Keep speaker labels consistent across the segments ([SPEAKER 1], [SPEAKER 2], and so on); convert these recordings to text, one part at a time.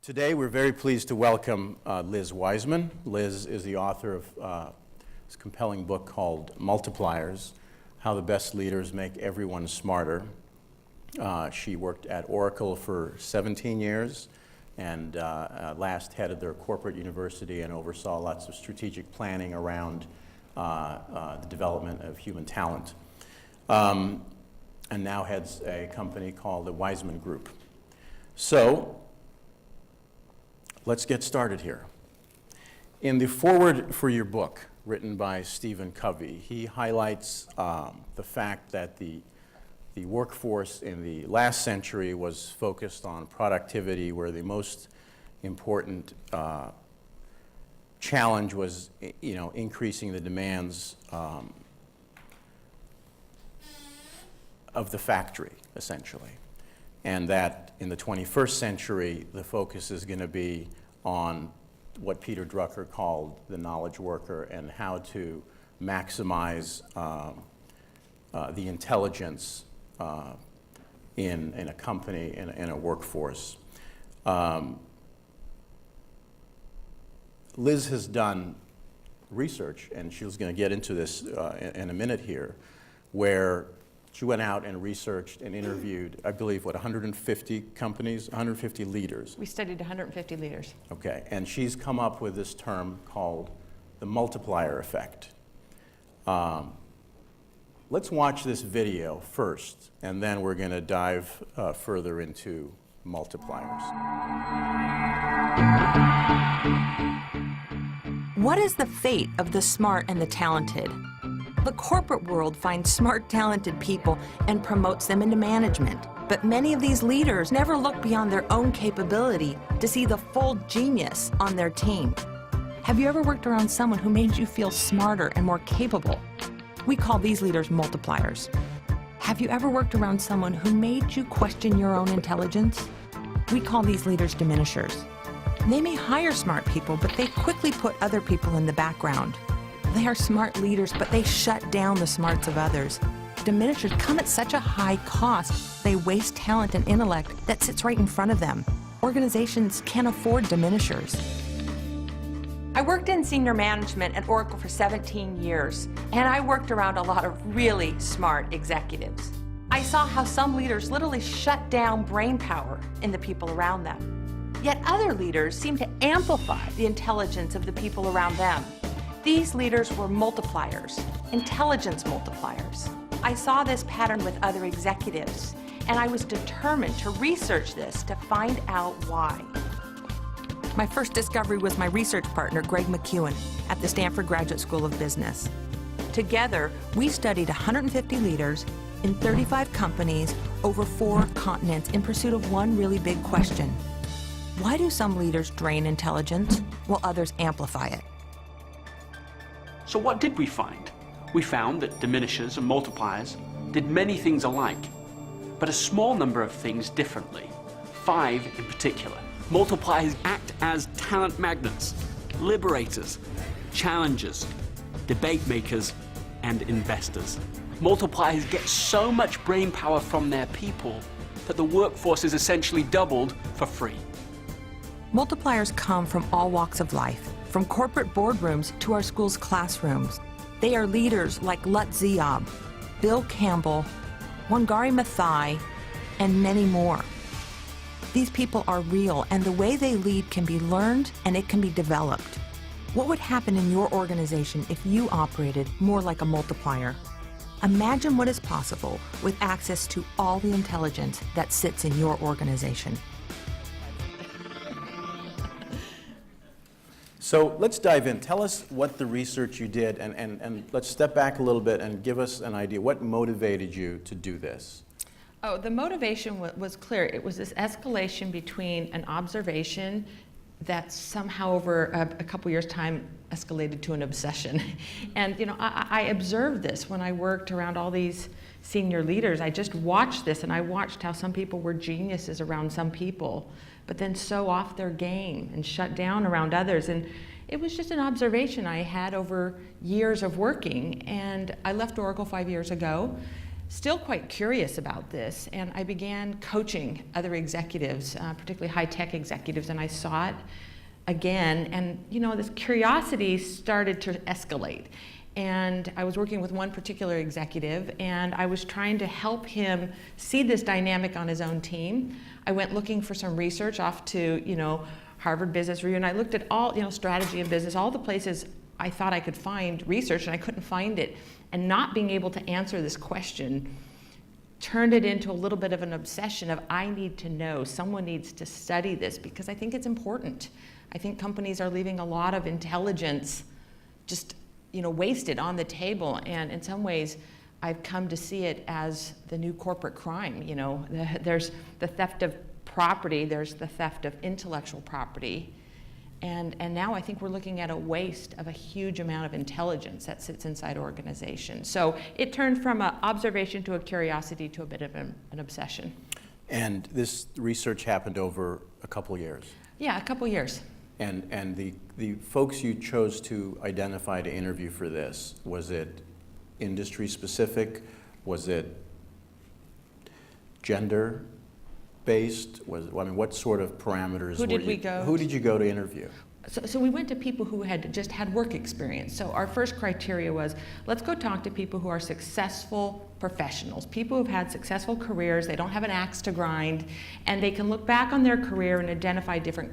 [SPEAKER 1] Today we're very pleased to welcome Liz Wiseman. Liz is the author of this compelling book called Multipliers, How the Best Leaders Make Everyone Smarter. She worked at Oracle for 17 years and last headed their corporate university and oversaw lots of strategic planning around the development of human talent. And now heads a company called the Wiseman Group. So, let's get started here. In the foreword for your book, written by Stephen Covey, he highlights the fact that the workforce in the last century was focused on productivity, where the most important challenge was, increasing the demands of the factory, essentially. And that in the 21st century, the focus is going to be on what Peter Drucker called the knowledge worker and how to maximize the intelligence in a company, in a workforce. Liz has done research, and she's going to get into this in a minute here, where she went out and researched and interviewed, I believe, 150 companies, 150 leaders.
[SPEAKER 2] We studied 150 leaders.
[SPEAKER 1] Okay, and she's come up with this term called the multiplier effect. Let's watch this video first, and then we're going to dive further into multipliers.
[SPEAKER 3] What is the fate of the smart and the talented? The corporate world finds smart, talented people and promotes them into management. But many of these leaders never look beyond their own capability to see the full genius on their team. Have you ever worked around someone who made you feel smarter and more capable? We call these leaders multipliers. Have you ever worked around someone who made you question your own intelligence? We call these leaders diminishers. They may hire smart people, but they quickly put other people in the background. They are smart leaders, but they shut down the smarts of others. Diminishers come at such a high cost, they waste talent and intellect that sits right in front of them. Organizations can't afford diminishers. I worked in senior management at Oracle for 17 years, and I worked around a lot of really smart executives. I saw how some leaders literally shut down brain power in the people around them. Yet other leaders seem to amplify the intelligence of the people around them. These leaders were multipliers, intelligence multipliers. I saw this pattern with other executives, and I was determined to research this to find out why. My first discovery was my research partner, Greg McEwen, at the Stanford Graduate School of Business. Together, we studied 150 leaders in 35 companies over 4 continents in pursuit of one really big question. Why do some leaders drain intelligence while others amplify it?
[SPEAKER 4] So what did we find? We found that diminishers and multipliers did many things alike, but a small number of things differently. 5 in particular. Multipliers act as talent magnets, liberators, challengers, debate makers, and investors. Multipliers get so much brain power from their people that the workforce is essentially doubled for free.
[SPEAKER 3] Multipliers come from all walks of life, from corporate boardrooms to our school's classrooms. They are leaders like Lutz Ziob, Bill Campbell, Wangari Maathai, and many more. These people are real, and the way they lead can be learned and it can be developed. What would happen in your organization if you operated more like a multiplier? Imagine what is possible with access to all the intelligence that sits in your organization.
[SPEAKER 1] So let's dive in. Tell us what the research you did, and let's step back a little bit and give us an idea. What motivated you to do this?
[SPEAKER 2] Oh, the motivation was clear. It was this escalation between an observation that somehow over a couple years' time escalated to an obsession. And I observed this when I worked around all these senior leaders. I just watched this, and I watched how some people were geniuses around some people, but then so off their game and shut down around others. And it was just an observation I had over years of working. And I left Oracle 5 years ago, still quite curious about this, and I began coaching other executives, particularly high-tech executives, and I saw it again, and this curiosity started to escalate. And I was working with one particular executive, and I was trying to help him see this dynamic on his own team. I went looking for some research off to, Harvard Business Review, and I looked at all, strategy and business, all the places I thought I could find research, and I couldn't find it. And not being able to answer this question turned it into a little bit of an obsession of, I need to know, someone needs to study this, because I think it's important. I think companies are leaving a lot of intelligence just wasted on the table, and in some ways I've come to see it as the new corporate crime. There's the theft of property, there's the theft of intellectual property, and now I think we're looking at a waste of a huge amount of intelligence that sits inside organizations. So it turned from an observation to a curiosity to a bit of an obsession.
[SPEAKER 1] And this research happened over a couple years?
[SPEAKER 2] Yeah, a couple years.
[SPEAKER 1] And the folks you chose to identify to interview for this, was it industry specific? Was it gender based? What sort of parameters
[SPEAKER 2] Who did we go?
[SPEAKER 1] Who did you go to interview?
[SPEAKER 2] So we went to people who had just had work experience. So our first criteria was, let's go talk to people who are successful professionals, people who've had successful careers, they don't have an axe to grind, and they can look back on their career and identify different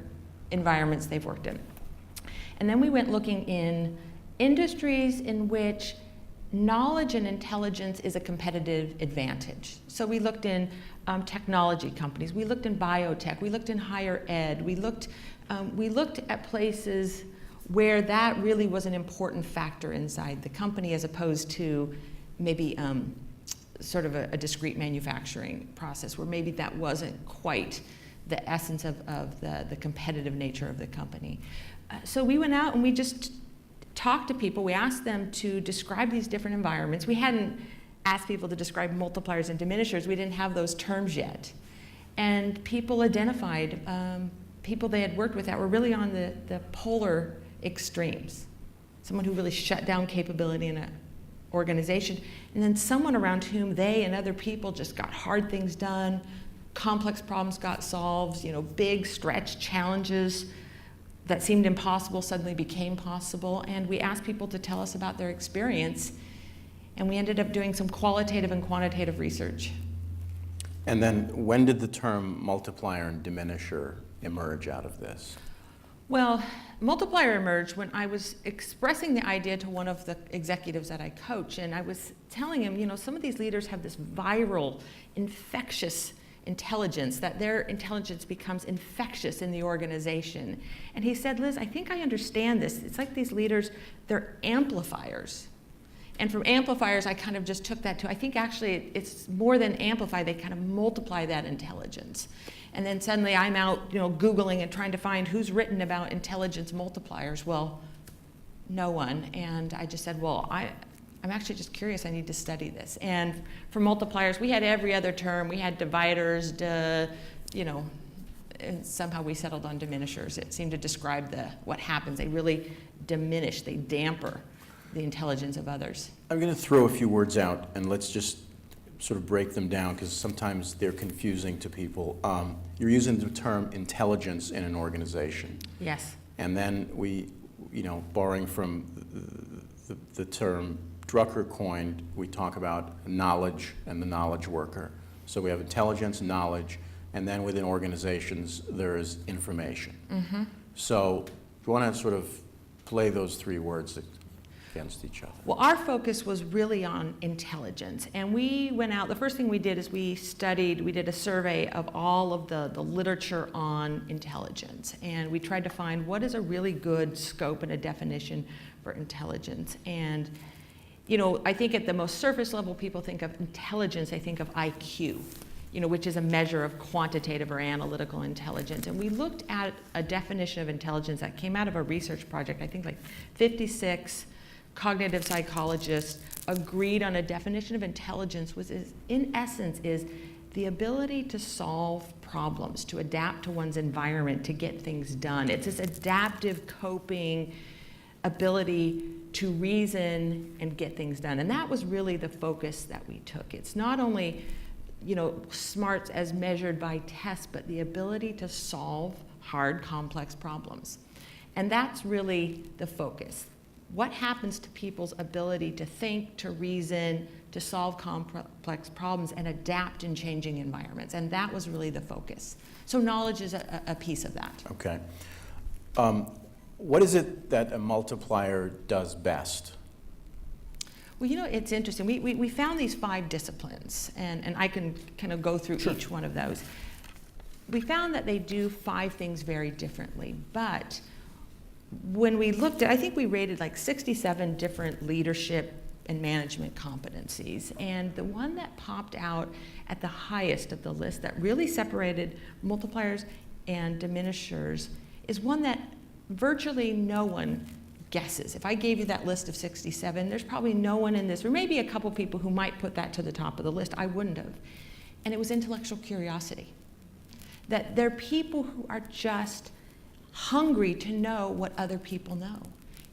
[SPEAKER 2] environments they've worked in. And then we went looking in industries in which knowledge and intelligence is a competitive advantage. So we looked in technology companies, we looked in biotech, we looked in higher ed, we looked at places where that really was an important factor inside the company, as opposed to maybe sort of a discrete manufacturing process, where maybe that wasn't quite the essence of the competitive nature of the company. So we went out and we just talked to people. We asked them to describe these different environments. We hadn't asked people to describe multipliers and diminishers. We didn't have those terms yet. And people identified people they had worked with that were really on the polar extremes. Someone who really shut down capability in an organization, and then someone around whom they and other people just got hard things done, complex problems got solved, big stretch challenges that seemed impossible suddenly became possible. And we asked people to tell us about their experience, and we ended up doing some qualitative and quantitative research.
[SPEAKER 1] And then when did the term multiplier and diminisher emerge out of this?
[SPEAKER 2] Well, multiplier emerged when I was expressing the idea to one of the executives that I coach, and I was telling him, some of these leaders have this viral, infectious intelligence, that their intelligence becomes infectious in the organization. And he said, Liz, I think I understand this. It's like these leaders, they're amplifiers. And from amplifiers, I kind of just took that to, I think actually it's more than amplify, they kind of multiply that intelligence. And then suddenly I'm out, Googling and trying to find who's written about intelligence multipliers. Well, no one. And I just said, well, I'm actually just curious, I need to study this. And for multipliers, we had every other term. We had dividers, and somehow we settled on diminishers. It seemed to describe what happens. They really diminish, they damper the intelligence of others.
[SPEAKER 1] I'm going to throw a few words out, and let's just sort of break them down, because sometimes they're confusing to people. You're using the term intelligence in an organization.
[SPEAKER 2] Yes.
[SPEAKER 1] And then we, borrowing from the term Drucker coined, we talk about knowledge and the knowledge worker. So we have intelligence, knowledge, and then within organizations there is information. Mm-hmm. So do you want to sort of play those three words against each other?
[SPEAKER 2] Well, our focus was really on intelligence, and we went out, the first thing we did is we did a survey of all of the literature on intelligence, and we tried to find what is a really good scope and a definition for intelligence. And I think at the most surface level, people think of intelligence, they think of IQ, which is a measure of quantitative or analytical intelligence. And we looked at a definition of intelligence that came out of a research project. I think like 56 cognitive psychologists agreed on a definition of intelligence, in essence, is the ability to solve problems, to adapt to one's environment, to get things done. It's this adaptive coping ability to reason and get things done. And that was really the focus that we took. It's not only, smarts as measured by tests, but the ability to solve hard, complex problems. And that's really the focus. What happens to people's ability to think, to reason, to solve complex problems and adapt in changing environments? And that was really the focus. So knowledge is a piece of that.
[SPEAKER 1] Okay. What is it that a multiplier does best?
[SPEAKER 2] Well, it's interesting. We found these 5 disciplines, and I can kind of go through each one of those. We found that they do 5 things very differently, but when we looked at, I think we rated like 67 different leadership and management competencies, and the one that popped out at the highest of the list that really separated multipliers and diminishers is one that virtually no one guesses. If I gave you that list of 67, there's probably no one in this, or maybe a couple people who might put that to the top of the list. I wouldn't have. And it was intellectual curiosity. That there are people who are just hungry to know what other people know.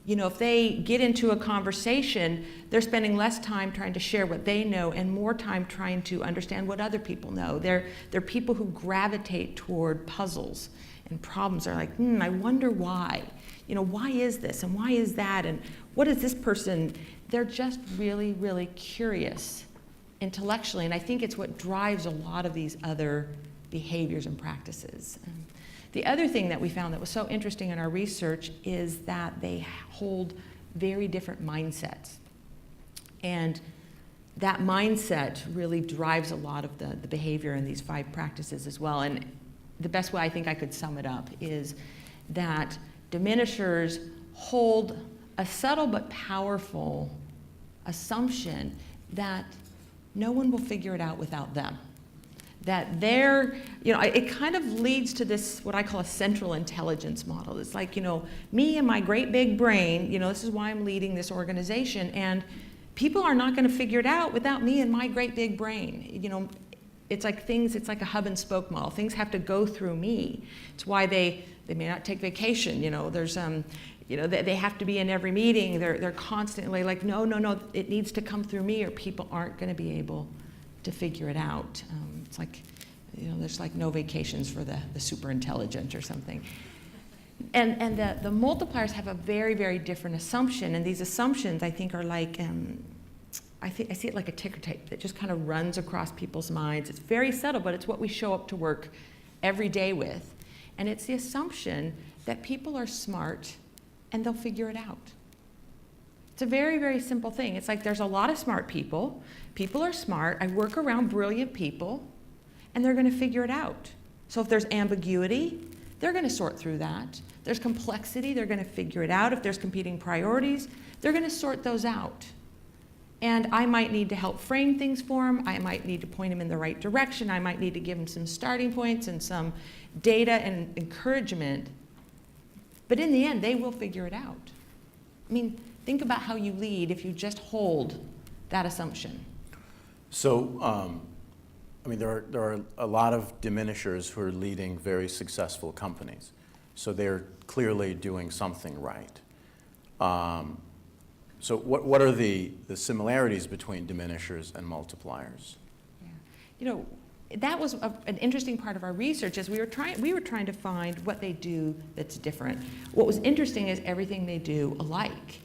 [SPEAKER 2] If they get into a conversation, they're spending less time trying to share what they know and more time trying to understand what other people know. They're people who gravitate toward puzzles and problems. They're like, I wonder why. Why is this and why is that and what is this person? They're just really, really curious intellectually, and I think it's what drives a lot of these other behaviors and practices. The other thing that we found that was so interesting in our research is that they hold very different mindsets. And that mindset really drives a lot of the behavior in these 5 practices as well. And the best way I think I could sum it up is that diminishers hold a subtle but powerful assumption that no one will figure it out without them. That they're, it kind of leads to this, what I call a central intelligence model. It's like, me and my great big brain, this is why I'm leading this organization, and people are not going to figure it out without me and my great big brain. It's like a hub and spoke model. Things have to go through me. It's why they may not take vacation. There's they have to be in every meeting. They're constantly like, no, it needs to come through me, or people aren't going to be able to figure it out. It's like, there's like no vacations for the super intelligent or something. And the multipliers have a very, very different assumption, and these assumptions I think are like, I see it like a ticker tape that just kind of runs across people's minds. It's very subtle, but it's what we show up to work every day with. And it's the assumption that people are smart and they'll figure it out. It's a very, very simple thing. It's like there's a lot of smart people. People are smart. I work around brilliant people, and they're going to figure it out. So if there's ambiguity, they're going to sort through that. There's complexity, they're going to figure it out. If there's competing priorities, they're going to sort those out. And I might need to help frame things for them. I might need to point them in the right direction. I might need to give them some starting points and some data and encouragement. But in the end, they will figure it out. I mean, think about how you lead if you just hold that assumption.
[SPEAKER 1] So, there are a lot of diminishers who are leading very successful companies. So they're clearly doing something right. So what are the similarities between diminishers and multipliers?
[SPEAKER 2] Yeah. That was an interesting part of our research, is we were trying to find what they do that's different. What was interesting is everything they do alike.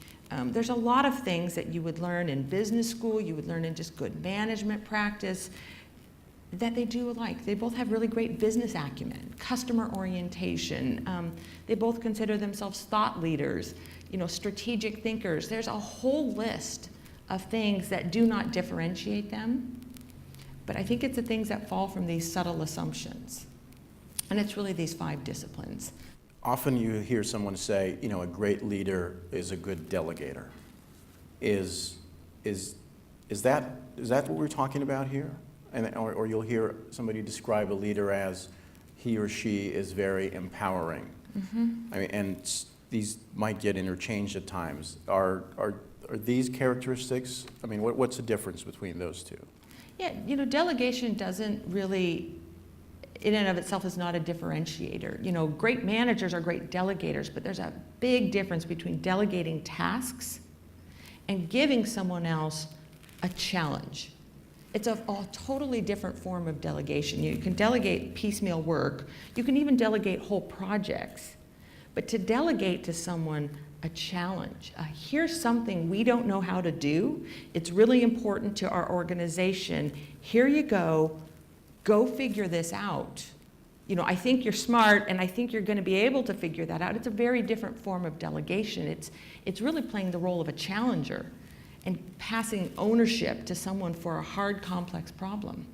[SPEAKER 2] There's a lot of things that you would learn in business school, you would learn in just good management practice, that they do alike. They both have really great business acumen, customer orientation. They both consider themselves thought leaders, strategic thinkers. There's a whole list of things that do not differentiate them. But I think it's the things that fall from these subtle assumptions. And it's really these 5 disciplines.
[SPEAKER 1] Often you hear someone say, a great leader is a good delegator. Is that what we're talking about here? Or you'll hear somebody describe a leader as he or she is very empowering. Mm-hmm. And these might get interchanged at times. Are these characteristics? What's the difference between those two?
[SPEAKER 2] Yeah, delegation doesn't really, in and of itself, is not a differentiator. Great managers are great delegators, but there's a big difference between delegating tasks and giving someone else a challenge. It's a totally different form of delegation. You can delegate piecemeal work. You can even delegate whole projects. But to delegate to someone a challenge, here's something we don't know how to do. It's really important to our organization. Here you go figure this out. You know, I think you're smart and I think you're going to be able to figure that out. It's a very different form of delegation. It's really playing the role of a challenger and passing ownership to someone for a hard, complex problem.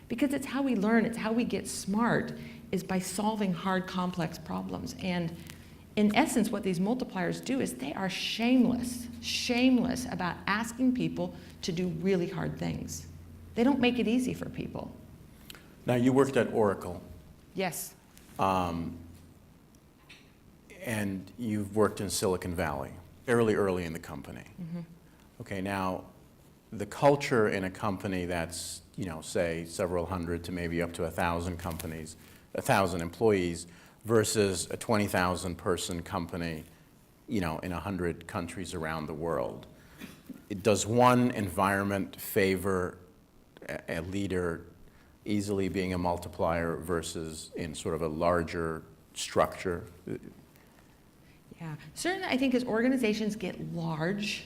[SPEAKER 2] Because it's how we learn, it's how we get smart, is by solving hard, complex problems. And in essence, what these multipliers do is they are shameless about asking people to do really hard things. They don't make it easy for people.
[SPEAKER 1] Now, you worked at Oracle,
[SPEAKER 2] Yes.
[SPEAKER 1] and you've worked in Silicon Valley, fairly early in the company.
[SPEAKER 2] Mm-hmm.
[SPEAKER 1] Okay, now, the culture in a company that's, you know, say several hundred to maybe up to 1,000 companies, 1,000 employees, versus a 20,000 person company, you know, in 100 countries around the world. Does one environment favor a leader easily being a multiplier versus in sort of a larger structure?
[SPEAKER 2] Yeah, certainly I think as organizations get large,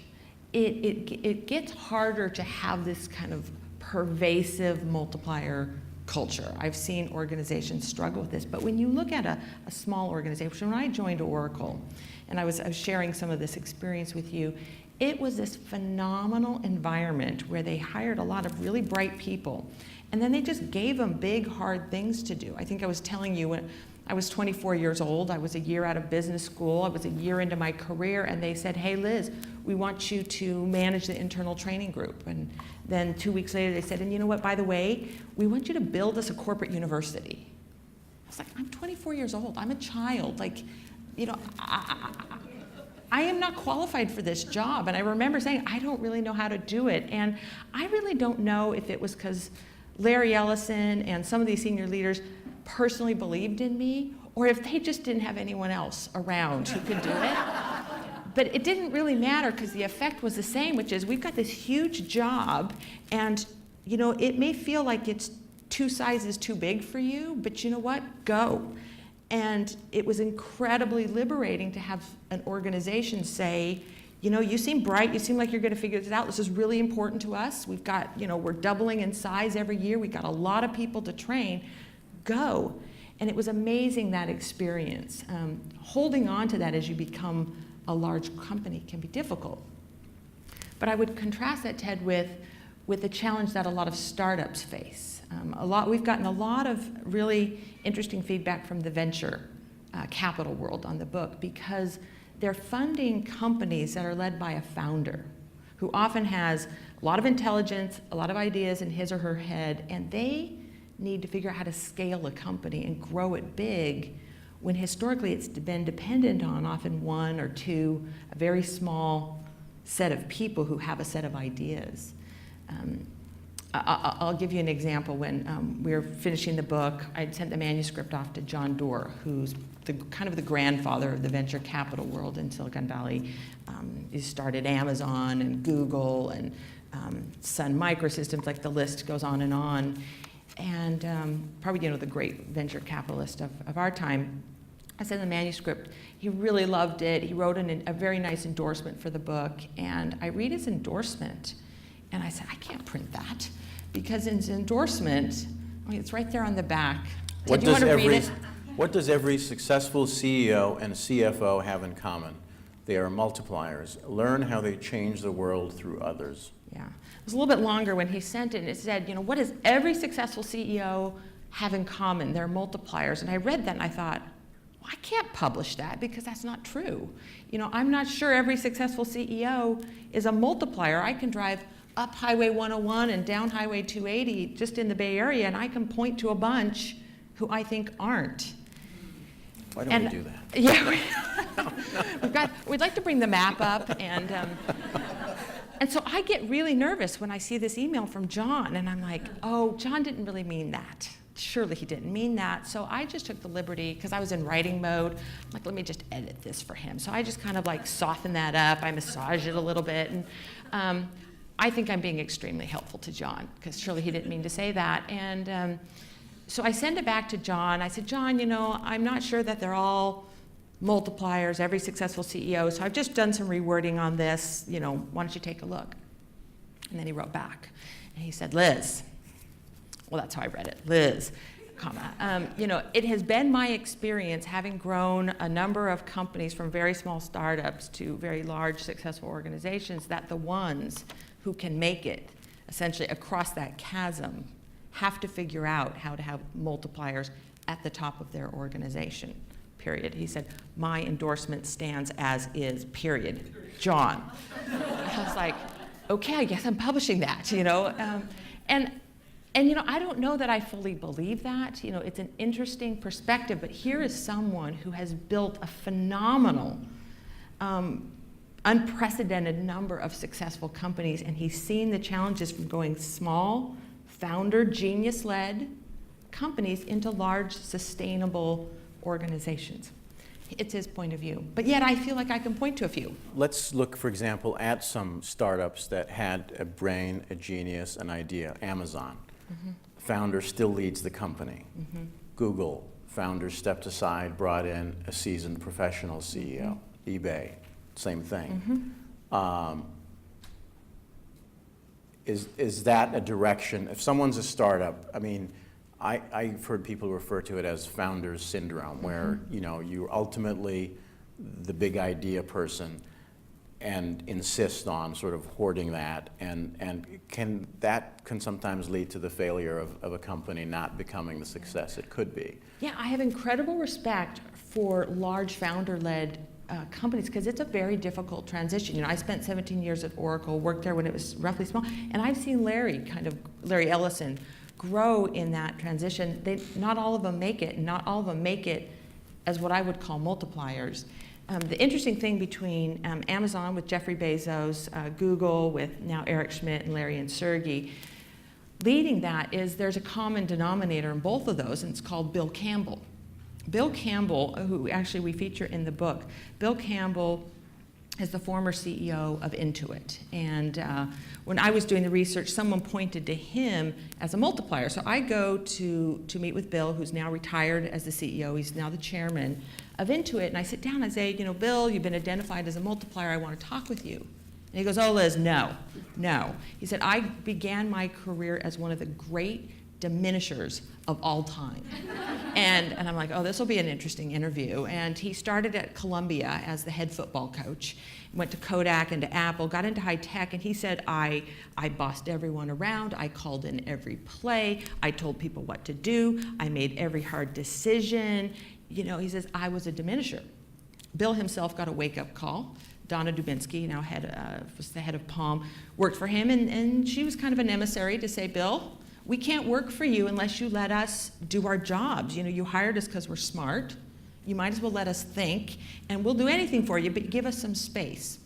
[SPEAKER 2] it gets harder to have this kind of pervasive multiplier culture. I've seen organizations struggle with this, but when you look at a small organization, when I joined Oracle, and I was sharing some of this experience with you, it was this phenomenal environment where they hired a lot of really bright people, and then they just gave them big, hard things to do. I think I was telling you when I was 24 years old, I was a year out of business school, I was a year into my career, and they said, hey Liz, we want you to manage the internal training group. And then 2 weeks later they said, and you know what, by the way, we want you to build us a corporate university. I was like, I'm 24 years old, I'm a child, like, you know, I am not qualified for this job. And I remember saying, I don't really know how to do it. And I really don't know if it was because Larry Ellison and some of these senior leaders personally believed in me, or if they just didn't have anyone else around who could do it. But it didn't really matter because the effect was the same, which is we've got this huge job, and you know, it may feel like it's 2 sizes too big for you, but you know what? Go. And it was incredibly liberating to have an organization say, you know, you seem bright, you seem like you're going to figure this out. This is really important to us. We've got, you know, we're doubling in size every year. We've got a lot of people to train. Go. And it was amazing, that experience. Holding on to that as you become a large company can be difficult. But I would contrast that, Ted, with the challenge that a lot of startups face. We've gotten a lot of really interesting feedback from the venture capital world on the book, because they're funding companies that are led by a founder who often has a lot of intelligence, a lot of ideas in his or her head, and they need to figure out how to scale a company and grow it big when historically it's been dependent on often 1 or 2, a very small set of people who have a set of ideas. I'll give you an example. When we were finishing the book, I'd sent the manuscript off to John Doerr, who's kind of the grandfather of the venture capital world in Silicon Valley. He started Amazon and Google and Sun Microsystems, like the list goes on. And probably, you know, the great venture capitalist of our time. I sent the manuscript. He really loved it. He wrote a very nice endorsement for the book. And I read his endorsement, and I said, I can't print that, because in his endorsement, it's right there on the back.
[SPEAKER 1] What
[SPEAKER 2] Do you want to read it?
[SPEAKER 1] What does every successful CEO and CFO have in common? They are multipliers. Learn how they change the world through others.
[SPEAKER 2] Yeah. It was a little bit longer when he sent it, and it said, you know, what does every successful CEO have in common? They're multipliers. And I read that and I thought, well, I can't publish that because that's not true. You know, I'm not sure every successful CEO is a multiplier. I can drive up Highway 101 and down Highway 280 just in the Bay Area, and I can point to a bunch who I think aren't.
[SPEAKER 1] Why don't we do that?
[SPEAKER 2] Yeah, we'd like to bring the map up, and so I get really nervous when I see this email from John, and I'm like, oh, John didn't really mean that. surely he didn't mean that. So I just took the liberty, because I was in writing mode, I'm like, let me just edit this for him. So I just kind of like softened that up. I massaged it a little bit. And I think I'm being extremely helpful to John, because surely he didn't mean to say that. And so I send it back to John. I said, John, I'm not sure that they're all multipliers, every successful CEO. So I've just done some rewording on this. Why don't you take a look? And then he wrote back. And he said, Liz. Well, that's how I read it. Liz, comma. It has been my experience, having grown a number of companies from very small startups to very large, successful organizations, that the ones who can make it essentially across that chasm have to figure out how to have multipliers at the top of their organization, period. He said, my endorsement stands as is, period. John. I was like, okay, I guess I'm publishing that, And I don't know that I fully believe that. It's an interesting perspective, but here is someone who has built a phenomenal, unprecedented number of successful companies, and he's seen the challenges from going small, founder, genius-led companies into large, sustainable organizations. It's his point of view. But yet I feel like I can point to a few.
[SPEAKER 1] Let's look, for example, at some startups that had a brain, a genius, an idea. Amazon. Mm-hmm. Founder still leads the company. Mm-hmm. Google, founder stepped aside, brought in a seasoned professional CEO. Mm-hmm. eBay, same thing. Mm-hmm. Is that a direction? If someone's a startup, I've heard people refer to it as founder's syndrome, where you're ultimately the big idea person and insist on sort of hoarding that, and can sometimes lead to the failure of a company not becoming the success it could be.
[SPEAKER 2] Yeah, I have incredible respect for large founder-led companies, because it's a very difficult transition. I spent 17 years at Oracle, worked there when it was roughly small, and I've seen Larry Ellison, grow in that transition. Not all of them make it, and not all of them make it as what I would call multipliers. The interesting thing between Amazon with Jeffrey Bezos, Google with now Eric Schmidt and Larry and Sergey, leading that is there's a common denominator in both of those, and it's called Bill Campbell. Bill Campbell, who actually we feature in the book, Bill Campbell is the former CEO of Intuit. And when I was doing the research, someone pointed to him as a multiplier. So I go to meet with Bill, who's now retired as the CEO. He's now the chairman of Intuit. And I sit down and I say, Bill, you've been identified as a multiplier. I want to talk with you. And he goes, oh, Liz, no. He said, I began my career as one of the great diminishers of all time. And I'm like, oh, this will be an interesting interview. And he started at Columbia as the head football coach, went to Kodak and to Apple, got into high tech, and he said, I bossed everyone around, I called in every play, I told people what to do, I made every hard decision. He says, I was a diminisher. Bill himself got a wake-up call. Donna Dubinsky, now was the head of Palm, worked for him, and she was kind of an emissary to say, Bill, we can't work for you unless you let us do our jobs. You hired us because we're smart. You might as well let us think, and we'll do anything for you, but give us some space.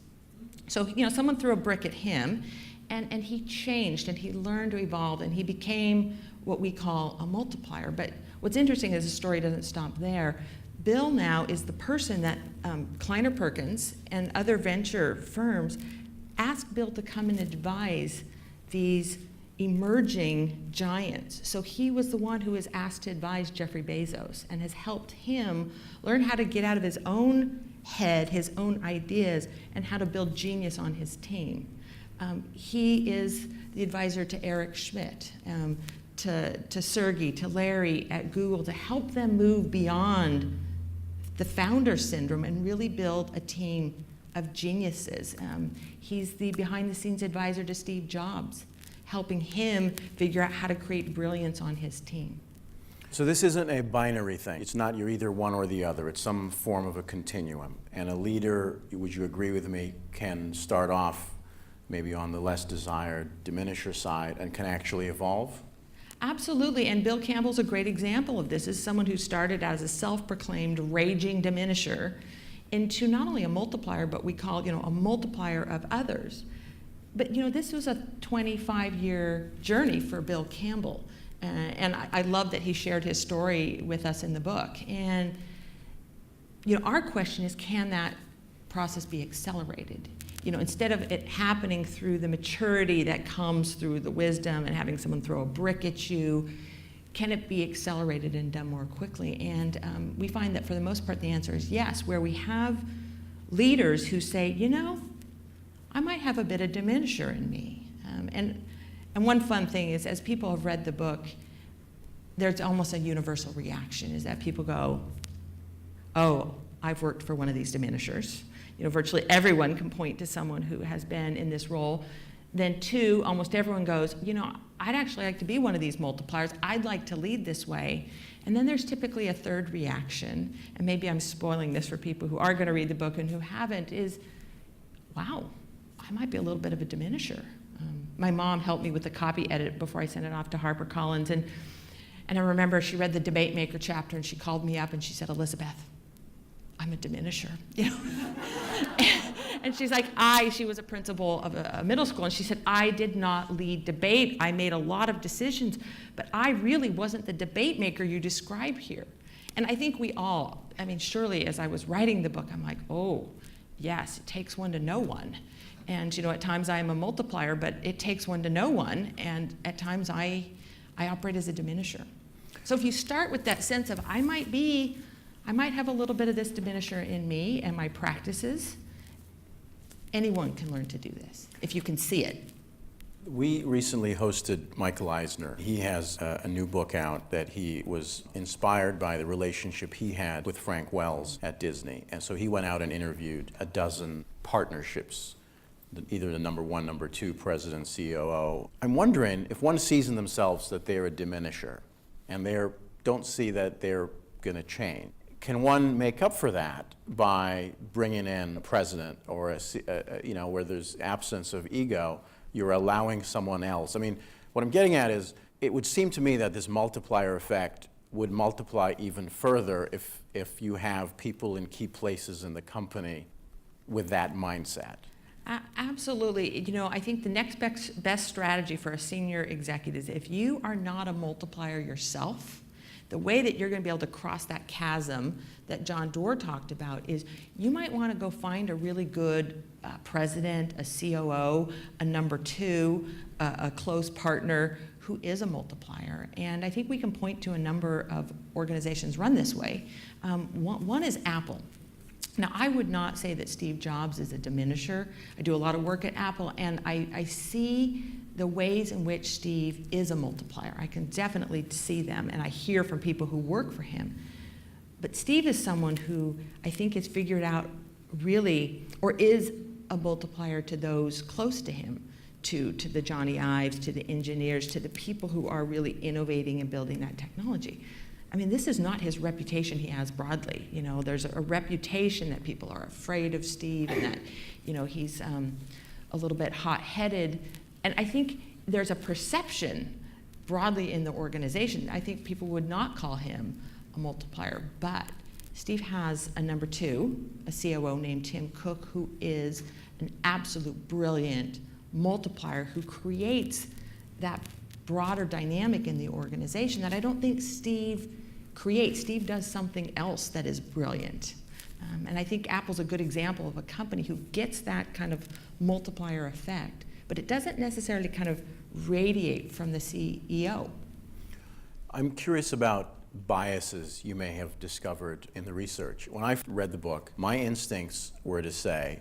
[SPEAKER 2] So, someone threw a brick at him, and he changed, and he learned to evolve, and he became what we call a multiplier. But what's interesting is the story doesn't stop there. Bill now is the person that Kleiner Perkins and other venture firms asked Bill to come and advise these emerging giants. So he was the one who was asked to advise Jeffrey Bezos and has helped him learn how to get out of his own head, his own ideas, and how to build genius on his team. He is the advisor to Eric Schmidt, to Sergey, to Larry at Google, to help them move beyond the founder syndrome and really build a team of geniuses. He's the behind-the-scenes advisor to Steve Jobs, helping him figure out how to create brilliance on his team.
[SPEAKER 1] So this isn't a binary thing. It's not you're either one or the other. It's some form of a continuum. And a leader, would you agree with me, can start off maybe on the less desired diminisher side and can actually evolve?
[SPEAKER 2] Absolutely, and Bill Campbell's a great example of this. As someone who started as a self-proclaimed raging diminisher into not only a multiplier, but we call a multiplier of others. But this was a 25-year journey for Bill Campbell. And I love that he shared his story with us in the book. And our question is, can that process be accelerated? Instead of it happening through the maturity that comes through the wisdom and having someone throw a brick at you, can it be accelerated and done more quickly? And we find that for the most part the answer is yes, where we have leaders who say, I might have a bit of diminisher in me. And one fun thing is, as people have read the book, there's almost a universal reaction, is that people go, oh, I've worked for one of these diminishers. Virtually everyone can point to someone who has been in this role. Then two, almost everyone goes, I'd actually like to be one of these multipliers. I'd like to lead this way. And then there's typically a third reaction, and maybe I'm spoiling this for people who are going to read the book and who haven't, is, wow, I might be a little bit of a diminisher. My mom helped me with the copy edit before I sent it off to HarperCollins, and I remember she read the Debate Maker chapter, and she called me up and she said, Elizabeth, I'm a diminisher. And she's like, she was a principal of a middle school, and she said, I did not lead debate. I made a lot of decisions, but I really wasn't the debate maker you describe here. And I think we all, surely as I was writing the book, I'm like, oh, yes, it takes one to know one. And at times I am a multiplier, but it takes one to know one, and at times I operate as a diminisher. So if you start with that sense of I might have a little bit of this diminisher in me and my practices, anyone can learn to do this, if you can see it.
[SPEAKER 1] We recently hosted Michael Eisner. He has a new book out that he was inspired by the relationship he had with Frank Wells at Disney. And so he went out and interviewed a dozen partnerships, either the number one, number two president, COO. I'm wondering if one sees in themselves that they're a diminisher and they don't see that they're going to change. Can one make up for that by bringing in a president or where there's absence of ego, you're allowing someone else? What I'm getting at is, it would seem to me that this multiplier effect would multiply even further if you have people in key places in the company with that mindset.
[SPEAKER 2] Absolutely. I think the next best strategy for a senior executive is, if you are not a multiplier yourself, the way that you're going to be able to cross that chasm that John Doerr talked about is, you might want to go find a really good president, a COO, a number two, a close partner who is a multiplier. And I think we can point to a number of organizations run this way. One is Apple. Now, I would not say that Steve Jobs is a diminisher. I do a lot of work at Apple, and I see the ways in which Steve is a multiplier. I can definitely see them, and I hear from people who work for him. But Steve is someone who I think has figured out really, or is a multiplier to those close to him, to the Johnny Ives, to the engineers, to the people who are really innovating and building that technology. This is not his reputation he has broadly. There's a reputation that people are afraid of Steve, and that, he's a little bit hot-headed. And I think there's a perception broadly in the organization. I think people would not call him a multiplier, but Steve has a number two, a COO named Tim Cook, who is an absolute brilliant multiplier who creates that broader dynamic in the organization that I don't think Steve creates. Steve does something else that is brilliant. And I think Apple's a good example of a company who gets that kind of multiplier effect, but it doesn't necessarily kind of radiate from the CEO.
[SPEAKER 1] I'm curious about biases you may have discovered in the research. When I read the book, my instincts were to say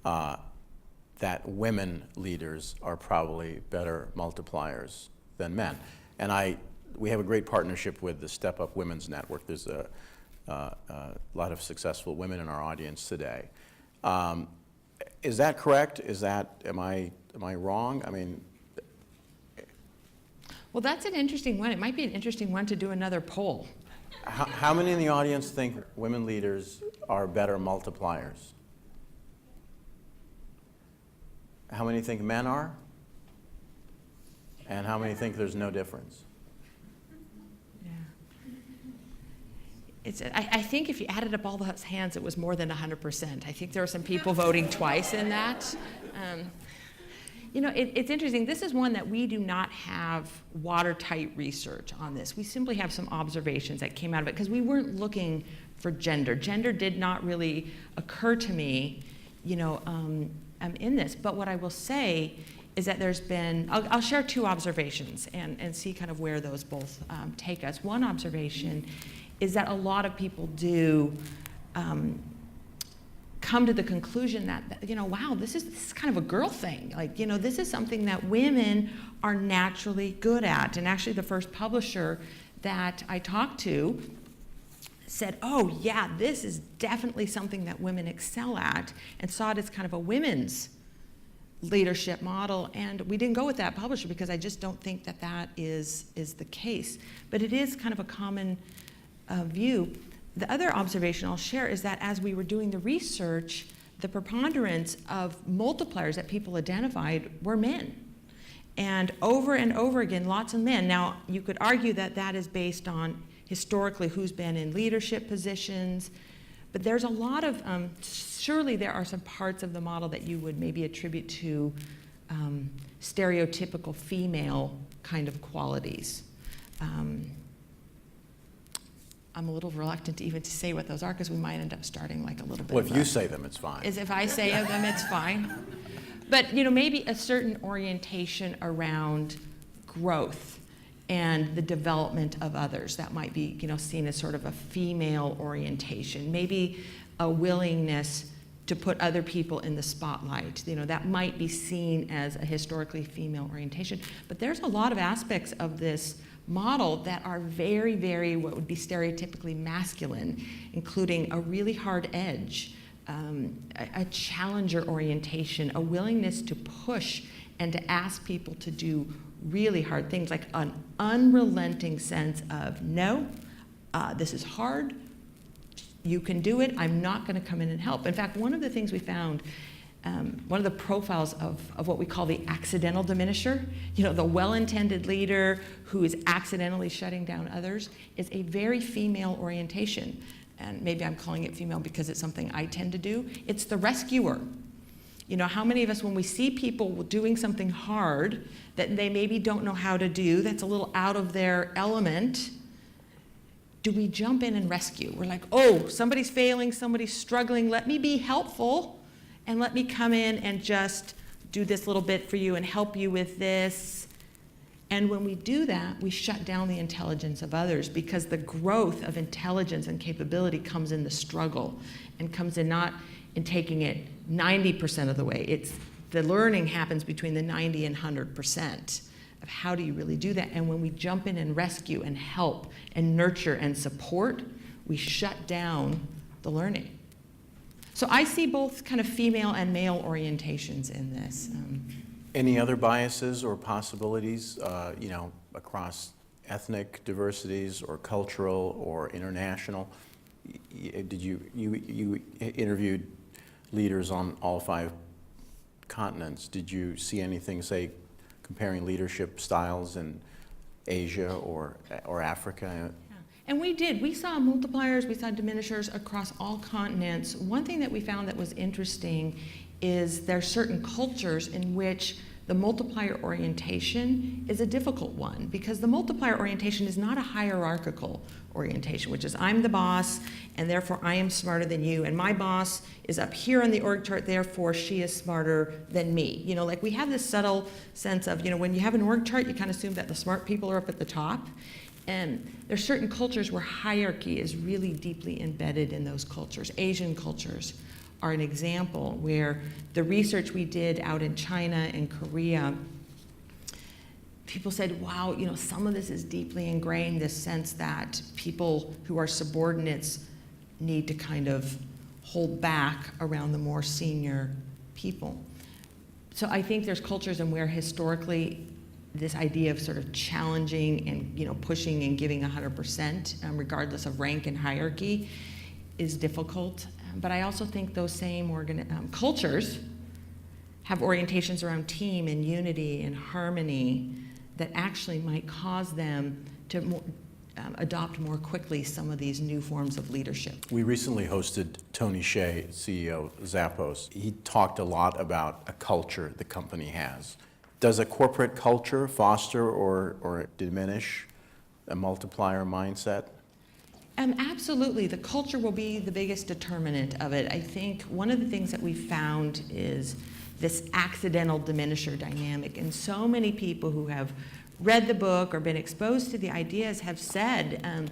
[SPEAKER 1] that women leaders are probably better multipliers than men. And we have a great partnership with the Step Up Women's Network. There's a lot of successful women in our audience today. Is that correct? Am I wrong?
[SPEAKER 2] Well, that's an interesting one. It might be an interesting one to do another poll.
[SPEAKER 1] How many in the audience think women leaders are better multipliers? How many think men are? And how many think there's no difference?
[SPEAKER 2] Yeah. I think if you added up all those hands, it was more than 100%. I think there were some people voting twice in that. It's interesting. This is one that we do not have watertight research on this. We simply have some observations that came out of it because we weren't looking for gender. Gender did not really occur to me, in this. But what I will say is that there's been, I'll share two observations and see kind of where those both take us. One observation is that a lot of people do come to the conclusion that, wow, this is kind of a girl thing. Like, this is something that women are naturally good at. And actually the first publisher that I talked to said, oh yeah, this is definitely something that women excel at, and saw it as kind of a women's leadership model. And we didn't go with that publisher because I just don't think that that is the case. But it is kind of a common view. The other observation I'll share is that as we were doing the research, the preponderance of multipliers that people identified were men. And over again, lots of men. Now, you could argue that that is based on historically who's been in leadership positions, but there's a lot of, surely there are some parts of the model that you would maybe attribute to stereotypical female kind of qualities. I'm a little reluctant even to say what those are because we might end up starting like a little bit.
[SPEAKER 1] Well, if you say them, it's fine.
[SPEAKER 2] If I say them, it's fine. But maybe a certain orientation around growth and the development of others that might be seen as sort of a female orientation. Maybe a willingness to put other people in the spotlight. That might be seen as a historically female orientation. But there's a lot of aspects of this model that are very, very what would be stereotypically masculine, including a really hard edge, a challenger orientation, a willingness to push and to ask people to do really hard things, like an unrelenting sense of, no, this is hard, you can do it, I'm not going to come in and help. In fact, one of the things we found, one of the profiles of what we call the accidental diminisher, the well-intended leader who is accidentally shutting down others, is a very female orientation. And maybe I'm calling it female because it's something I tend to do. It's the rescuer. How many of us, when we see people doing something hard that they maybe don't know how to do, that's a little out of their element, do we jump in and rescue? We're like, oh, somebody's failing, somebody's struggling, let me be helpful. And let me come in and just do this little bit for you and help you with this. And when we do that, we shut down the intelligence of others because the growth of intelligence and capability comes in the struggle and comes in not in taking it 90% of the way. The learning happens between the 90 and 100% of how do you really do that. And when we jump in and rescue and help and nurture and support, we shut down the learning. So I see both kind of female and male orientations in this.
[SPEAKER 1] Any other biases or possibilities, across ethnic diversities or cultural or international? Did you interviewed leaders on all 5 continents? Did you see anything, say, comparing leadership styles in Asia or Africa?
[SPEAKER 2] And we did. We saw multipliers, we saw diminishers across all continents. One thing that we found that was interesting is there are certain cultures in which the multiplier orientation is a difficult one, because the multiplier orientation is not a hierarchical orientation, which is I'm the boss and therefore I am smarter than you, and my boss is up here on the org chart, therefore she is smarter than me. Like we have this subtle sense of, when you have an org chart, you kind of assume that the smart people are up at the top. And there's certain cultures where hierarchy is really deeply embedded in those cultures. Asian cultures are an example where the research we did out in China and Korea, people said, wow, some of this is deeply ingrained, this sense that people who are subordinates need to kind of hold back around the more senior people. So I think there's cultures in where historically this idea of sort of challenging and pushing and giving 100%, regardless of rank and hierarchy, is difficult. But I also think those same cultures have orientations around team and unity and harmony that actually might cause them to adopt more quickly some of these new forms of leadership.
[SPEAKER 1] We recently hosted Tony Hsieh, CEO of Zappos. He talked a lot about a culture the company has. Does a corporate culture foster or diminish a multiplier mindset?
[SPEAKER 2] Absolutely. The culture will be the biggest determinant of it. I think one of the things that we found is this accidental diminisher dynamic. And so many people who have read the book or been exposed to the ideas have said,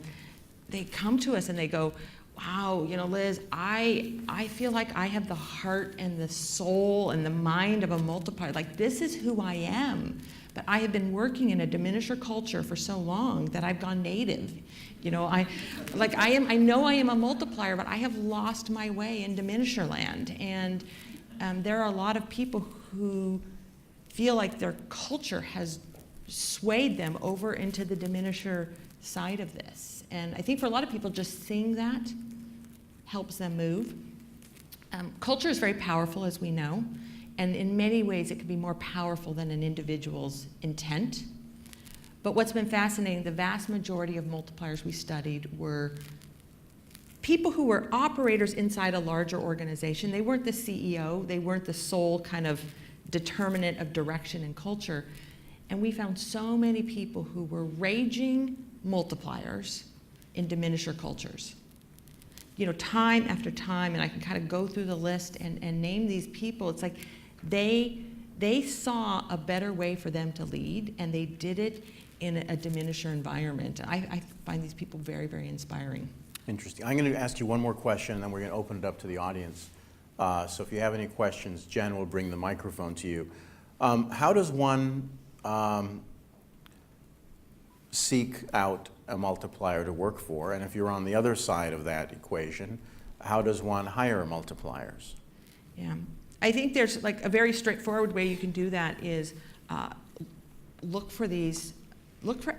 [SPEAKER 2] they come to us and they go, wow, you know, Liz, I feel like I have the heart and the soul and the mind of a multiplier. Like, this is who I am. But I have been working in a diminisher culture for so long that I've gone native. You know, I know I am a multiplier, but I have lost my way in diminisher land. And there are a lot of people who feel like their culture has swayed them over into the diminisher side of this. And I think for a lot of people, just seeing that helps them move. Culture is very powerful, as we know. And in many ways, it can be more powerful than an individual's intent. But what's been fascinating, the vast majority of multipliers we studied were people who were operators inside a larger organization. They weren't the CEO. They weren't the sole kind of determinant of direction and culture. And we found so many people who were raging multipliers in diminisher cultures. You know, time after time, and I can kind of go through the list and name these people. It's like they saw a better way for them to lead, and they did it in a diminisher environment. I find these people very, very inspiring.
[SPEAKER 1] Interesting. I'm going to ask you one more question, and then we're going to open it up to the audience. So if you have any questions, Jen will bring the microphone to you. How does one seek out a multiplier to work for? And if you're on the other side of that equation, how does one hire multipliers?
[SPEAKER 2] Yeah, I think there's like a very straightforward way you can do that is look for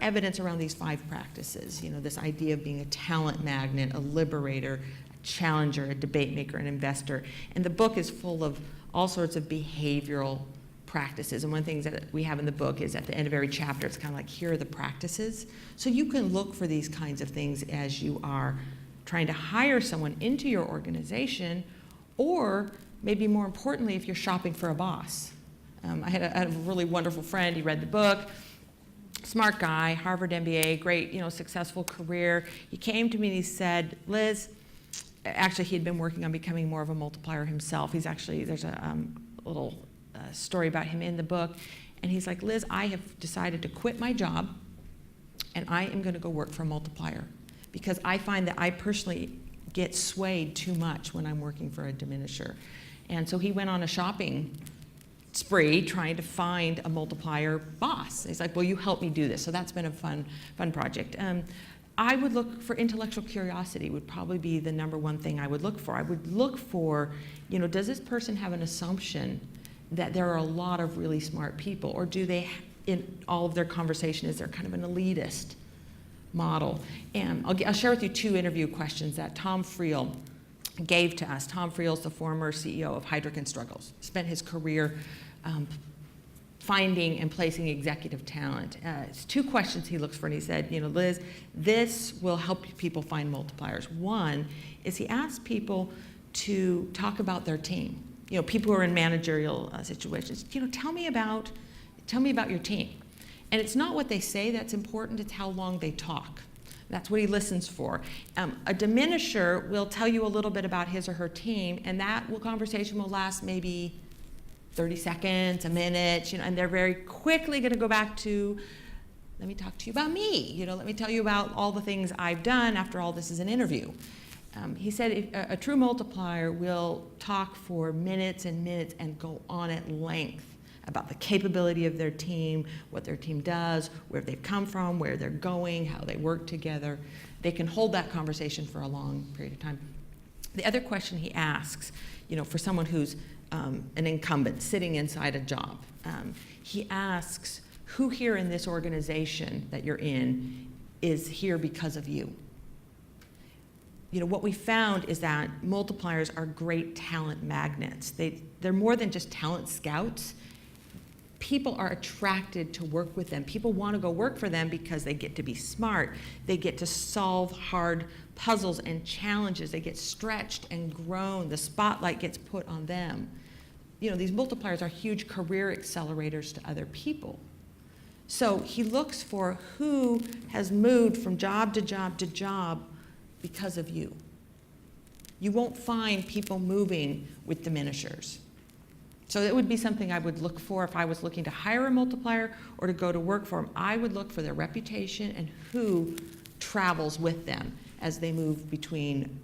[SPEAKER 2] evidence around these 5 practices. You know, this idea of being a talent magnet, a liberator, a challenger, a debate maker, an investor. And the book is full of all sorts of behavioral practices. And one of the things that we have in the book is at the end of every chapter, it's kind of like, here are the practices. So you can look for these kinds of things as you are trying to hire someone into your organization, or maybe more importantly, if you're shopping for a boss. I had a really wonderful friend. He read the book, smart guy, Harvard MBA, great, you know, successful career. He came to me and he said, Liz, actually he had been working on becoming more of a multiplier himself. He's actually, there's a little story about him in the book. And he's like, Liz, I have decided to quit my job and I am going to go work for a multiplier, because I find that I personally get swayed too much when I'm working for a diminisher. And so he went on a shopping spree trying to find a multiplier boss. He's like, well, you help me do this. So that's been a fun project. I would look for intellectual curiosity would probably be the number one thing I would look for. I would look for, you know, does this person have an assumption that there are a lot of really smart people, or do they, in all of their conversation, is there kind of an elitist model? And I'll share with you 2 interview questions that Tom Friel gave to us. Tom Friel's the former CEO of Heidrick & Struggles, spent his career finding and placing executive talent. It's 2 questions he looks for, and he said, you know, Liz, this will help people find multipliers. One is he asked people to talk about their team. You know, people who are in managerial situations. You know, tell me about your team. And it's not what they say that's important, it's how long they talk. That's what he listens for. A diminisher will tell you a little bit about his or her team, and that conversation will last maybe 30 seconds, a minute, you know, and they're very quickly going to go back to, let me talk to you about me. You know, let me tell you about all the things I've done. After all, this is an interview. He said a true multiplier will talk for minutes and minutes and go on at length about the capability of their team, what their team does, where they've come from, where they're going, how they work together. They can hold that conversation for a long period of time. The other question he asks, you know, for someone who's an incumbent sitting inside a job, he asks, who here in this organization that you're in is here because of you? You know, what we found is that multipliers are great talent magnets. They're more than just talent scouts. people are attracted to work with them. People want to go work for them because they get to be smart. They get to solve hard puzzles and challenges. They get stretched and grown. The spotlight gets put on them. You know, these multipliers are huge career accelerators to other people. So he looks for who has moved from job to job to job because of you. You won't find people moving with diminishers. So it would be something I would look for if I was looking to hire a multiplier or to go to work for them. I would look for their reputation and who travels with them as they move between,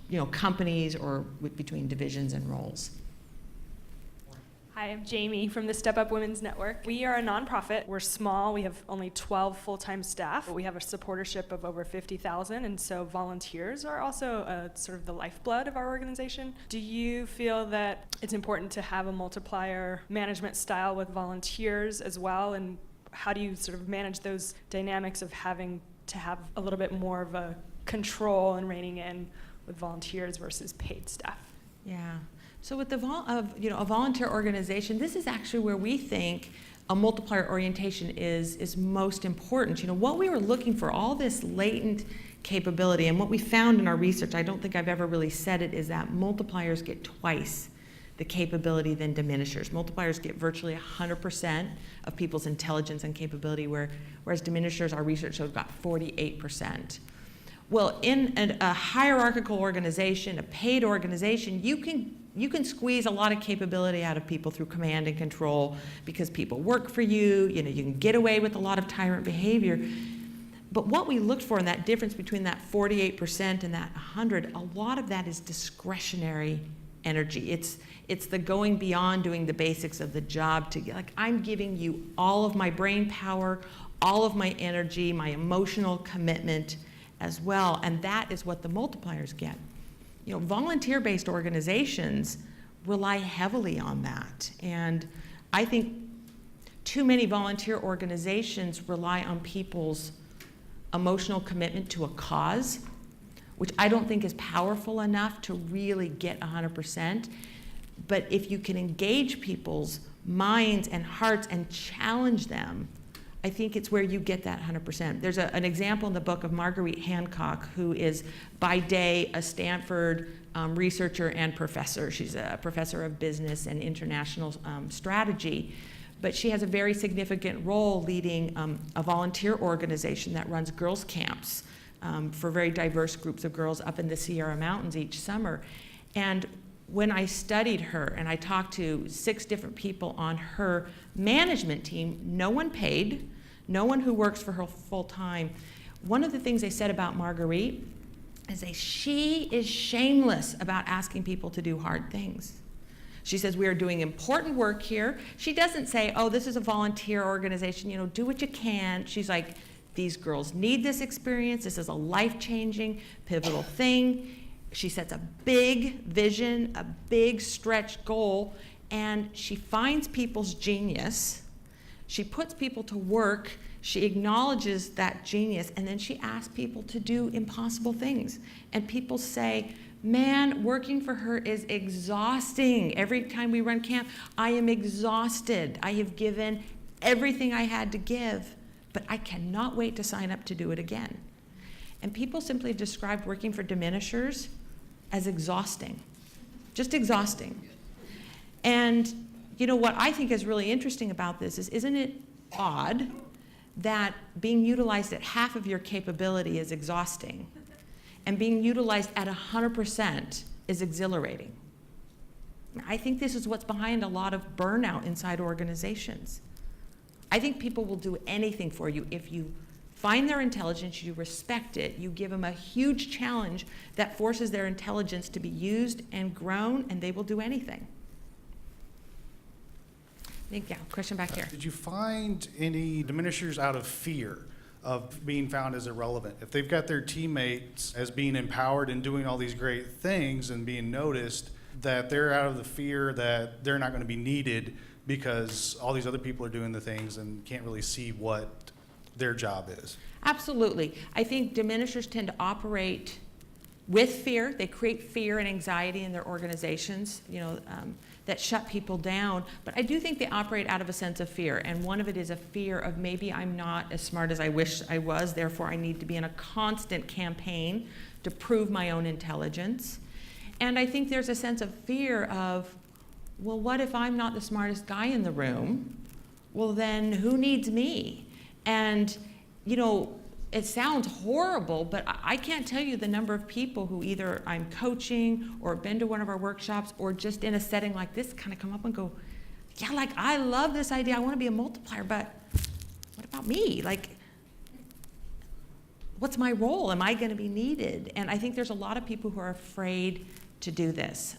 [SPEAKER 2] you know, companies or between divisions and roles.
[SPEAKER 5] Hi, I'm Jamie from the Step Up Women's Network. We are a nonprofit. We're small. We have only 12 full-time staff. We have a supportership of over 50,000, and so volunteers are also sort of the lifeblood of our organization. Do you feel that it's important to have a multiplier management style with volunteers as well, and how do you sort of manage those dynamics of having to have a little bit more of a control and reining in with volunteers versus paid staff?
[SPEAKER 2] Yeah. So with the a volunteer organization, this is actually where we think a multiplier orientation is most important. You know, what we were looking for, all this latent capability, and what we found in our research, I don't think I've ever really said it, is that multipliers get twice the capability than diminishers. Multipliers get virtually 100% of people's intelligence and capability, whereas diminishers, our research showed, got 48%. Well, in a hierarchical organization, a paid organization, you can squeeze a lot of capability out of people through command and control because people work for you. You know, you can get away with a lot of tyrant behavior. But what we looked for in that difference between that 48% and that 100, a lot of that is discretionary energy. It's the going beyond doing the basics of the job to get, like, I'm giving you all of my brain power, all of my energy, my emotional commitment as well, and that is what the multipliers get. You know, volunteer-based organizations rely heavily on that, and I think too many volunteer organizations rely on people's emotional commitment to a cause, which I don't think is powerful enough to really get 100%. But if you can engage people's minds and hearts and challenge them, I think it's where you get that 100%. There's an example in the book of Marguerite Hancock, who is by day a Stanford researcher and professor. She's a professor of business and international strategy, but she has a very significant role leading a volunteer organization that runs girls' camps for very diverse groups of girls up in the Sierra Mountains each summer. And when I studied her and I talked to 6 different people on her management team, no one paid, no one who works for her full time, one of the things they said about Marguerite is she is shameless about asking people to do hard things. She says, we are doing important work here. She doesn't say, oh, this is a volunteer organization, you know, do what you can. She's like, these girls need this experience. This is a life-changing, pivotal thing. She sets a big vision, a big stretch goal, and she finds people's genius. She puts people to work. She acknowledges that genius, and then she asks people to do impossible things. And people say, man, working for her is exhausting. Every time we run camp, I am exhausted. I have given everything I had to give, but I cannot wait to sign up to do it again. And people simply described working for diminishers as exhausting, just exhausting. And you know what I think is really interesting about this is, isn't it odd that being utilized at half of your capability is exhausting and being utilized at 100% is exhilarating? I think this is what's behind a lot of burnout inside organizations. I think people will do anything for you if you find their intelligence, you respect it, you give them a huge challenge that forces their intelligence to be used and grown, and they will do anything. Yeah, question back here.
[SPEAKER 6] Did you find any diminishers out of fear of being found as irrelevant? If they've got their teammates as being empowered and doing all these great things and being noticed, that they're out of the fear that they're not going to be needed because all these other people are doing the things and can't really see what their job is.
[SPEAKER 2] Absolutely. I think diminishers tend to operate with fear. They create fear and anxiety in their organizations, that shut people down. But I do think they operate out of a sense of fear. And one of it is a fear of maybe I'm not as smart as I wish I was, therefore I need to be in a constant campaign to prove my own intelligence. And I think there's a sense of fear of, well, what if I'm not the smartest guy in the room? Well, then who needs me? And, it sounds horrible, but I can't tell you the number of people who either I'm coaching or been to one of our workshops or just in a setting like this kind of come up and go, yeah, like, I love this idea. I want to be a multiplier, but what about me? Like, what's my role? Am I going to be needed? And I think there's a lot of people who are afraid to do this.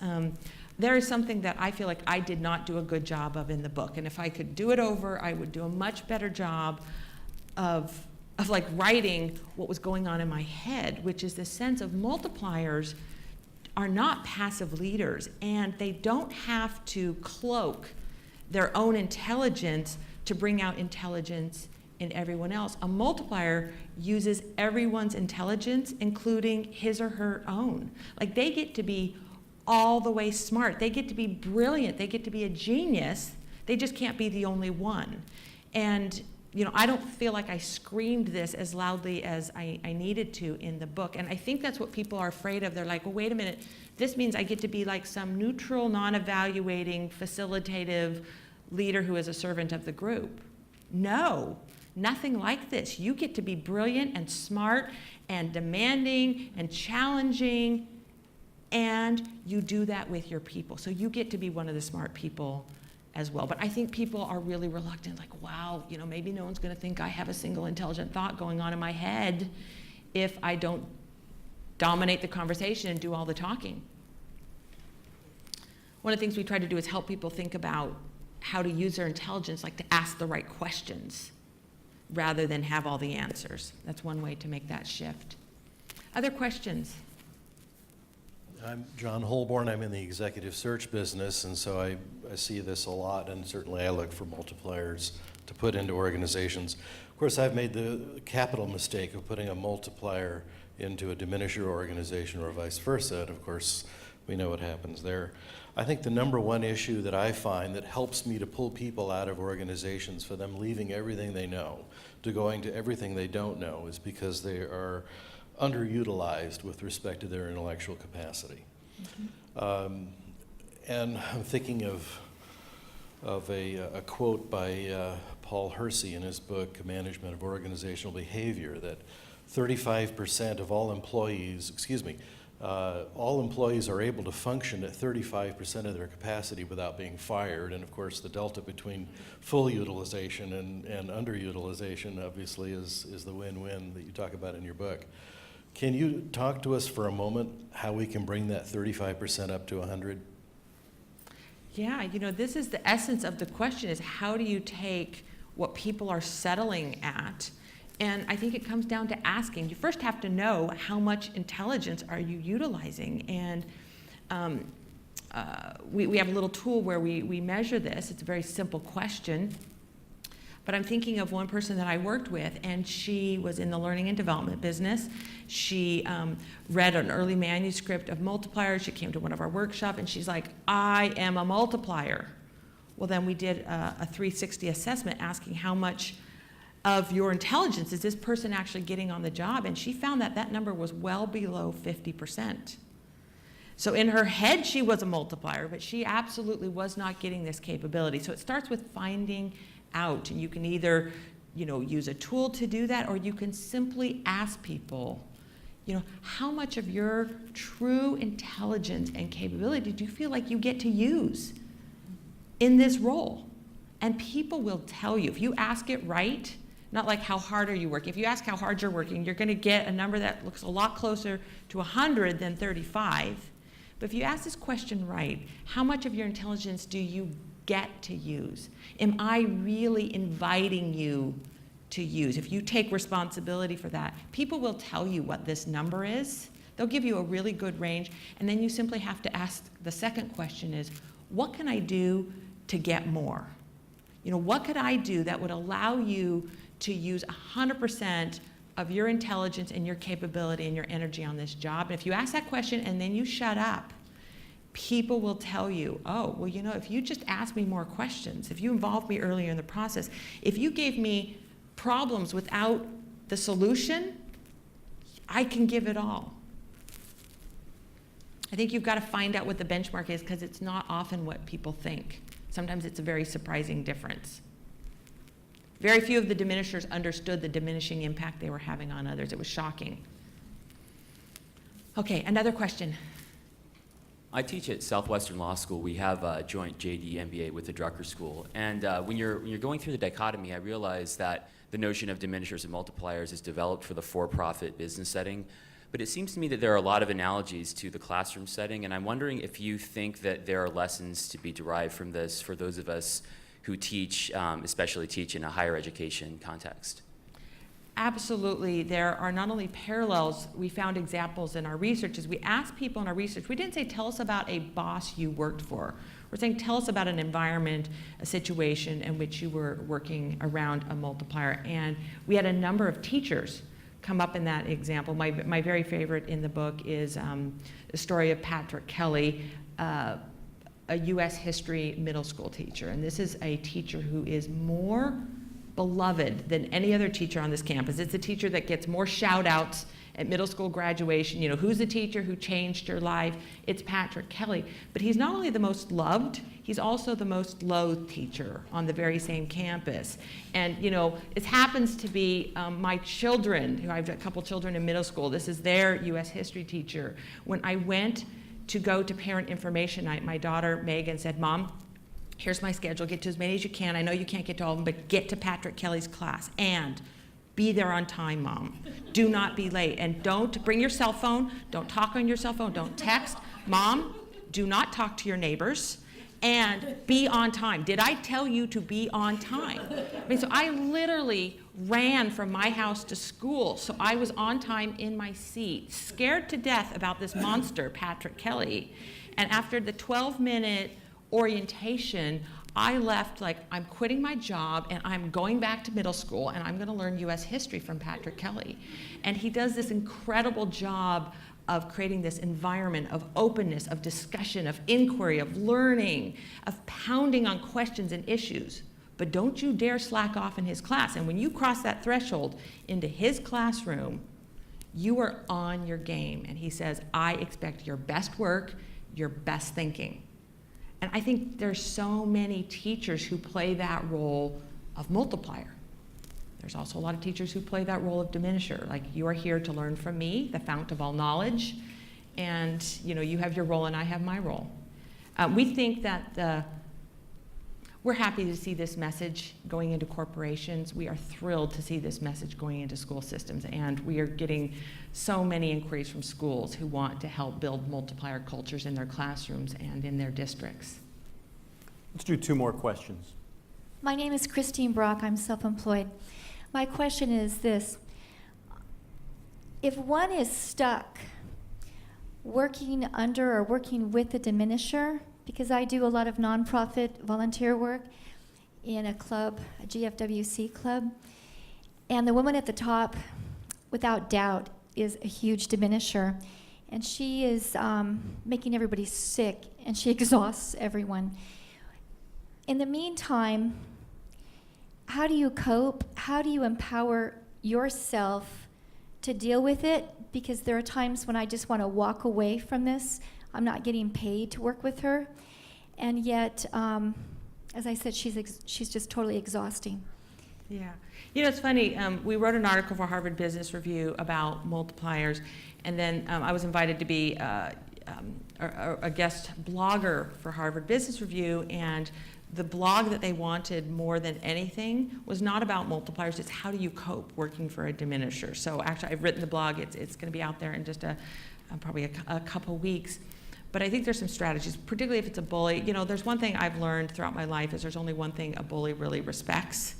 [SPEAKER 2] There is something that I feel like I did not do a good job of in the book. And if I could do it over, I would do a much better job of like writing what was going on in my head, which is the sense of multipliers are not passive leaders, and they don't have to cloak their own intelligence to bring out intelligence in everyone else. A multiplier uses everyone's intelligence, including his or her own. Like, they get to be all the way smart. They get to be brilliant. They get to be a genius. They just can't be the only one. And I don't feel like I screamed this as loudly as I needed to in the book. And I think that's what people are afraid of. They're like, well, wait a minute. This means I get to be like some neutral, non-evaluating, facilitative leader who is a servant of the group. No, nothing like this. You get to be brilliant and smart and demanding and challenging, and you do that with your people. So you get to be one of the smart people as well. But I think people are really reluctant, like, wow, maybe no one's going to think I have a single intelligent thought going on in my head if I don't dominate the conversation and do all the talking. One of the things we try to do is help people think about how to use their intelligence, like to ask the right questions rather than have all the answers. That's one way to make that shift. Other questions?
[SPEAKER 7] I'm John Holborn. I'm in the executive search business, and so I see this a lot, and certainly I look for multipliers to put into organizations. Of course, I've made the capital mistake of putting a multiplier into a diminisher organization or vice versa, and of course, we know what happens there. I think the number one issue that I find that helps me to pull people out of organizations for them leaving everything they know to going to everything they don't know is because they are underutilized with respect to their intellectual capacity. Mm-hmm. And I'm thinking of a quote by Paul Hersey in his book, Management of Organizational Behavior, that 35% of all employees are able to function at 35% of their capacity without being fired. And of course, the delta between full utilization and underutilization obviously is the win-win that you talk about in your book. Can you talk to us for a moment how we can bring that 35% up to 100?
[SPEAKER 2] Yeah, this is the essence of the question, is how do you take what people are settling at? And I think it comes down to asking. You first have to know how much intelligence are you utilizing. And we have a little tool where we measure this. It's a very simple question. But I'm thinking of one person that I worked with, and she was in the learning and development business. She read an early manuscript of multipliers. She came to one of our workshops, and she's like, I am a multiplier. Well, then we did a 360 assessment asking how much of your intelligence is this person actually getting on the job, and she found that that number was well below 50%. So in her head, she was a multiplier, but she absolutely was not getting this capability. So it starts with finding out, and you can either use a tool to do that, or you can simply ask people, how much of your true intelligence and capability do you feel like you get to use in this role? And people will tell you. If you ask it right, not like how hard are you working. If you ask how hard you're working, you're going to get a number that looks a lot closer to 100 than 35. But if you ask this question right, how much of your intelligence do you get to use? Am I really inviting you to use? If you take responsibility for that, people will tell you what this number is. They'll give you a really good range, and then you simply have to ask the second question is, what can I do to get more? What could I do that would allow you to use 100% of your intelligence and your capability and your energy on this job. And if you ask that question and then you shut up, people will tell you, oh, well, you know, if you just ask me more questions, if you involve me earlier in the process, if you gave me problems without the solution, I can give it all. I think you've got to find out what the benchmark is, because it's not often what people think. Sometimes it's a very surprising difference. Very few of the diminishers understood the diminishing impact they were having on others. It was shocking. Okay, another question.
[SPEAKER 8] I teach at Southwestern Law School. We have a joint JD MBA with the Drucker School. And when you're going through the dichotomy, I realize that the notion of diminishers and multipliers is developed for the for-profit business setting. But it seems to me that there are a lot of analogies to the classroom setting, and I'm wondering if you think that there are lessons to be derived from this for those of us who teach, especially teach in a higher education context.
[SPEAKER 2] Absolutely. There are not only parallels, we found examples in our research. As we asked people in our research, we didn't say, tell us about a boss you worked for. We're saying, tell us about an environment, a situation in which you were working around a multiplier. And we had a number of teachers come up in that example. My very favorite in the book is the story of Patrick Kelly, a U.S. history middle school teacher. And this is a teacher who is more beloved than any other teacher on this campus. It's a teacher that gets more shout outs at middle school graduation. You know, who's the teacher who changed your life? It's Patrick Kelly. But he's not only the most loved, he's also the most loathed teacher on the very same campus. And you know, it happens to be my children, who I've got a couple children in middle school, this is their US history teacher. When I went to go to parent information night, my daughter Megan said, Mom, here's my schedule, get to as many as you can. I know you can't get to all of them, but get to Patrick Kelly's class and be there on time, Mom. Do not be late. And don't bring your cell phone. Don't talk on your cell phone. Don't text. Mom, do not talk to your neighbors. And be on time. Did I tell you to be on time? I mean, so I literally ran from my house to school, so I was on time in my seat, scared to death about this monster, Patrick Kelly. And after the 12-minute orientation, I left like, I'm quitting my job and I'm going back to middle school and I'm going to learn US history from Patrick Kelly. And he does this incredible job of creating this environment of openness, of discussion, of inquiry, of learning, of pounding on questions and issues. But don't you dare slack off in his class. And when you cross that threshold into his classroom, you are on your game. And he says, I expect your best work, your best thinking. And I think there's so many teachers who play that role of multiplier. There's also a lot of teachers who play that role of diminisher. Like, you are here to learn from me, the fount of all knowledge, and you know, you have your role and I have my role. We think that we're happy to see this message going into corporations. We are thrilled to see this message going into school systems, and we are getting so many inquiries from schools who want to help build multiplier cultures in their classrooms and in their districts.
[SPEAKER 1] Let's do two more questions.
[SPEAKER 9] My name is Christine Brock. I'm self-employed. My question is this. If one is stuck working under or working with a diminisher, because I do a lot of nonprofit volunteer work in a club, a GFWC club, and the woman at the top, without doubt, is a huge diminisher, and she is making everybody sick, and she exhausts everyone. In the meantime, how do you cope? How do you empower yourself to deal with it? Because there are times when I just want to walk away from this. I'm not getting paid to work with her. And yet, as I said, she's just totally exhausting.
[SPEAKER 2] Yeah. You know, it's funny. We wrote an article for Harvard Business Review about multipliers, and then I was invited to be a guest blogger for Harvard Business Review, and the blog that they wanted more than anything was not about multipliers. It's how do you cope working for a diminisher. So actually, I've written the blog. It's going to be out there in just probably a couple weeks. But I think there's some strategies, particularly if it's a bully. You know, there's one thing I've learned throughout my life is there's only one thing a bully really respects,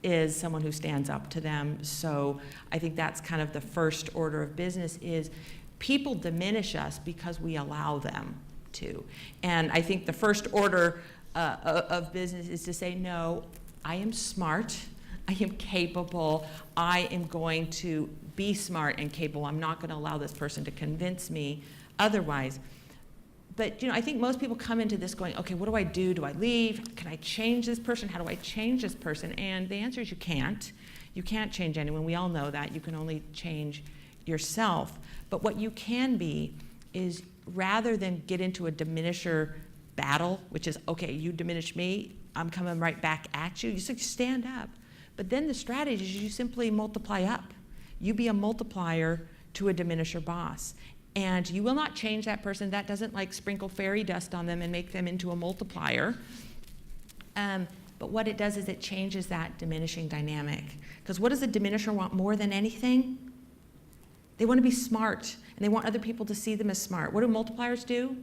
[SPEAKER 2] is someone who stands up to them. So I think that's kind of the first order of business is people diminish us because we allow them to. And I think the first order of business is to say, no, I am smart, I am capable. I am going to be smart and capable. I'm not going to allow this person to convince me otherwise. But I think most people come into this going, okay, what do I do? Do I leave? Can I change this person? How do I change this person? And the answer is you can't. You can't change anyone. We all know that. You can only change yourself. But what you can be is, rather than get into a diminisher battle, which is, okay, you diminish me, I'm coming right back at you, you stand up. But then the strategy is you simply multiply up. You be a multiplier to a diminisher boss. And you will not change that person. That doesn't sprinkle fairy dust on them and make them into a multiplier. But what it does is it changes that diminishing dynamic. Because what does a diminisher want more than anything? They want to be smart, and they want other people to see them as smart. What do multipliers do?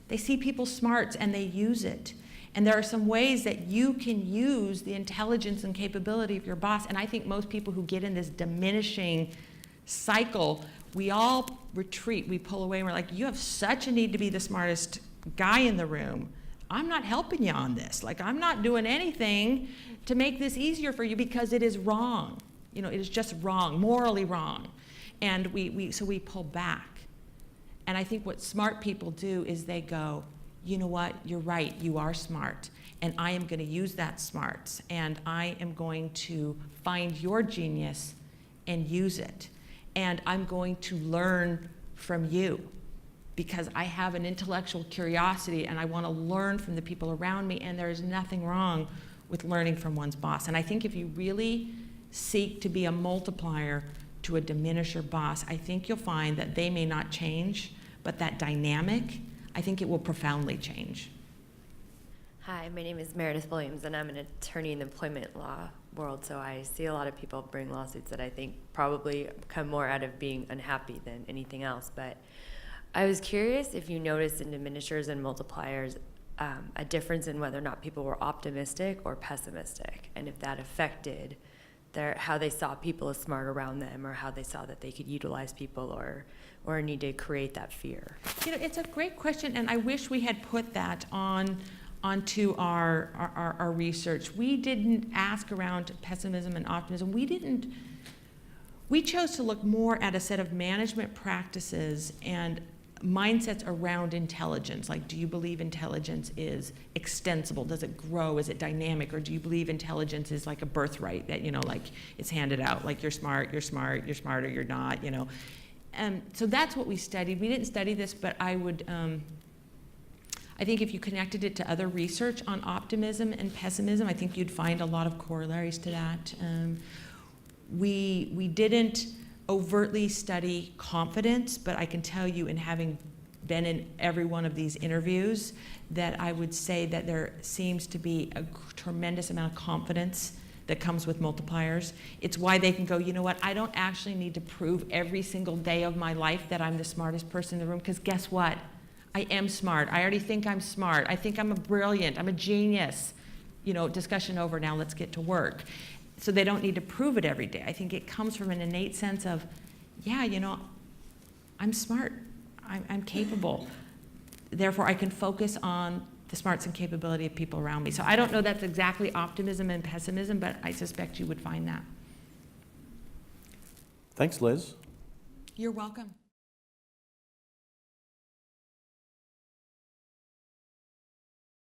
[SPEAKER 2] They see people's smarts and they use it. And there are some ways that you can use the intelligence and capability of your boss. And I think most people who get in this diminishing cycle, we all retreat, we pull away, and we're like, you have such a need to be the smartest guy in the room. I'm not helping you on this. I'm not doing anything to make this easier for you because it is wrong. It is just wrong, morally wrong. And so we pull back. And I think what smart people do is they go, you know what, you're right, you are smart. And I am going to use that smarts. And I am going to find your genius and use it. And I'm going to learn from you because I have an intellectual curiosity and I want to learn from the people around me. And there is nothing wrong with learning from one's boss. And I think if you really seek to be a multiplier to a diminisher boss, I think you'll find that they may not change, but that dynamic, I think it will profoundly change.
[SPEAKER 10] Hi, my name is Meredith Williams, and I'm an attorney in the employment law world, so I see a lot of people bring lawsuits that I think probably come more out of being unhappy than anything else. But I was curious if you noticed in diminishers and multipliers a difference in whether or not people were optimistic or pessimistic, and if that affected how they saw people as smart around them, or how they saw that they could utilize people or need to create that fear.
[SPEAKER 2] It's a great question, and I wish we had put that onto our research. We didn't ask around pessimism and optimism. We chose to look more at a set of management practices and mindsets around intelligence. Do you believe intelligence is extensible? Does it grow? Is it dynamic? Or do you believe intelligence is like a birthright that, it's handed out? You're smart, you're smarter, you're not, So that's what we studied. We didn't study this, but I think if you connected it to other research on optimism and pessimism, I think you'd find a lot of corollaries to that. We didn't overtly study confidence, but I can tell you, in having been in every one of these interviews, that I would say that there seems to be a tremendous amount of confidence that comes with multipliers. It's why they can go, you know what, I don't actually need to prove every single day of my life that I'm the smartest person in the room, because guess what? I am smart. I already think I'm smart. I think I'm brilliant. I'm a genius. Discussion over, now let's get to work. So they don't need to prove it every day. I think it comes from an innate sense of, yeah, I'm smart. I'm capable. Therefore, I can focus on the smarts and capability of people around me. So I don't know that's exactly optimism and pessimism, but I suspect you would find that.
[SPEAKER 1] Thanks, Liz.
[SPEAKER 2] You're welcome.